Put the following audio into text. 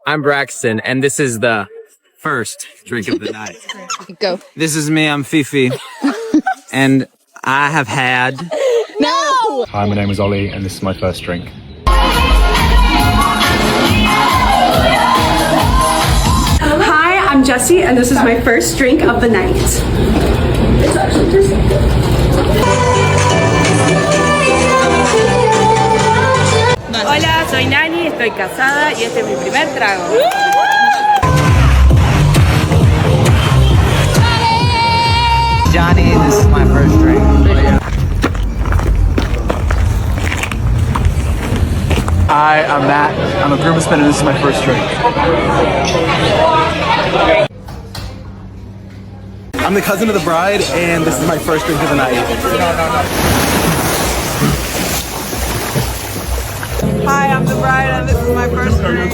I'm Braxton, and this is the first drink of the night. Go. This is me, I'm Fifi, and I have had... No! Hi, my name is Ollie, and this is my first drink. Hi, I'm Jessie, and this is my first drink of the night. It's actually just... Hola, soy Nani, estoy casada y este es mi primer trago. Johnny, this is my first drink. Hi, I'm Matt. I'm a groomsman, and this is my first drink. I'm the cousin of the bride, and this is my first drink of the night. Hi, I'm the bride and this is my first drink.